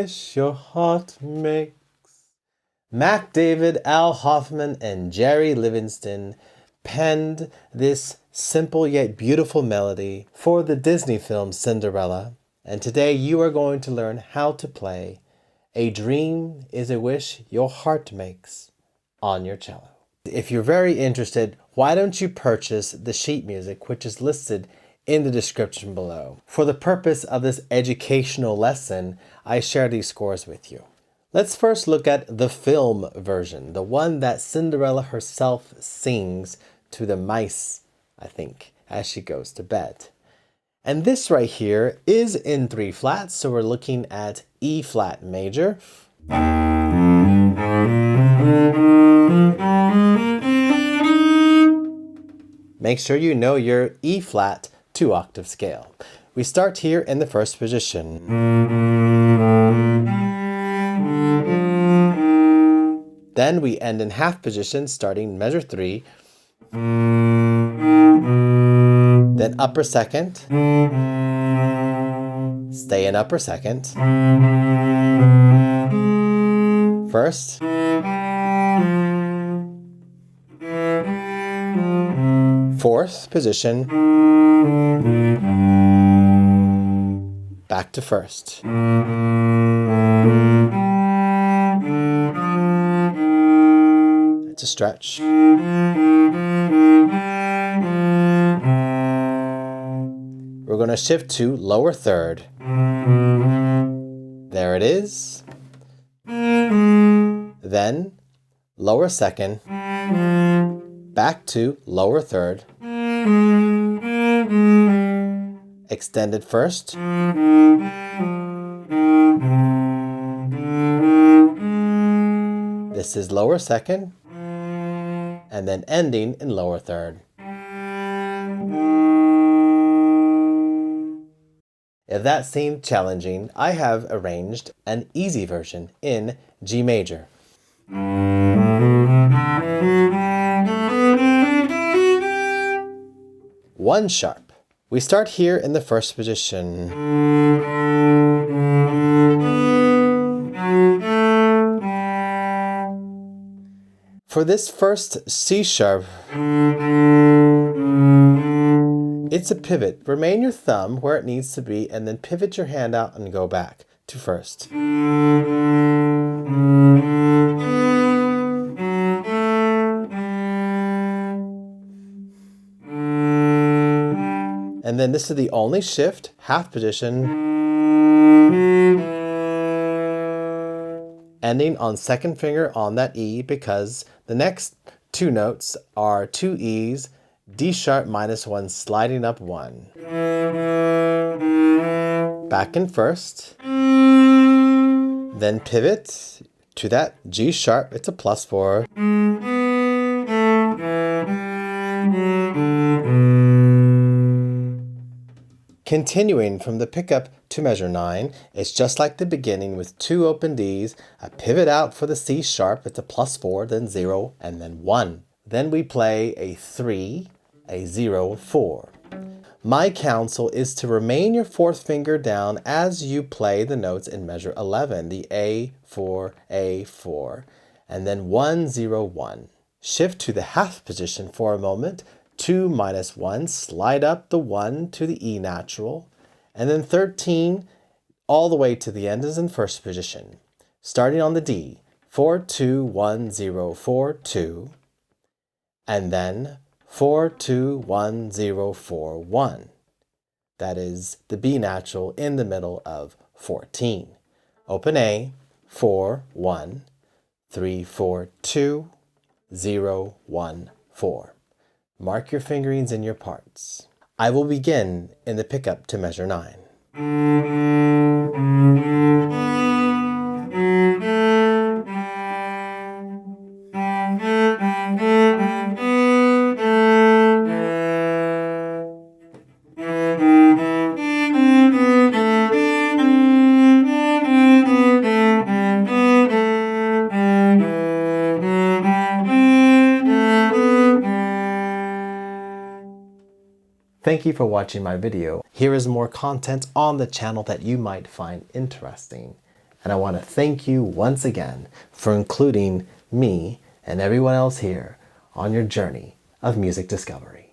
wish your heart makes. Mac David, Al Hoffman, and Jerry Livingston penned this simple yet beautiful melody for the Disney film Cinderella, and today you are going to learn how to play A Dream is a Wish Your Heart Makes on your cello. If you're very interested, why don't you purchase the sheet music, which is listed in the description below. For the purpose of this educational lesson, I share these scores with you. Let's first look at the film version, the one that Cinderella herself sings to the mice, I think, as she goes to bed. And this right here is in 3 flats, so we're looking at E flat major. Make sure you know your E flat 2-octave scale. We start here in the first position. Then we end in half position, starting measure 3. Then upper second. Stay in upper second. First. Fourth position. Back to first. That's a stretch. We're going to shift to lower third. There it is. Then lower second. Back to lower third. Extended first. This is lower second. And then ending in lower third. If that seemed challenging, I have arranged an easy version in G major. 1 sharp. We start here in the first position. For this first C sharp, it's a pivot. Remain your thumb where it needs to be and then pivot your hand out and go back to first. And then this is the only shift, half position, ending on second finger on that E because the next 2 notes are 2 E's, D sharp minus 1, sliding up 1. Back in first. Then pivot to that G sharp, it's a +4. Continuing from the pickup to measure 9, it's just like the beginning with 2 open Ds, a pivot out for the C sharp, it's a +4, then 0, and then 1. Then we play a 3, a 0, 4. My counsel is to remain your 4th finger down as you play the notes in measure 11, the A4, and then 1, 0, 1. Shift to the half position for a moment, 2 minus 1, slide up the 1 to the E natural, and then 13 all the way to the end is in first position. Starting on the D, 4, 2, 1, 0, 4, 2, and then 4, 2, 1, 0, 4, 1. That is the B natural in the middle of 14. Open A, 4, 1, 3, 4, 2, 0, 1, 4. Mark your fingerings in your parts. I will begin in the pickup to measure 9. Thank you for watching my video. Here is more content on the channel that you might find interesting. and I want to thank you once again for including me and everyone else here on your journey of music discovery.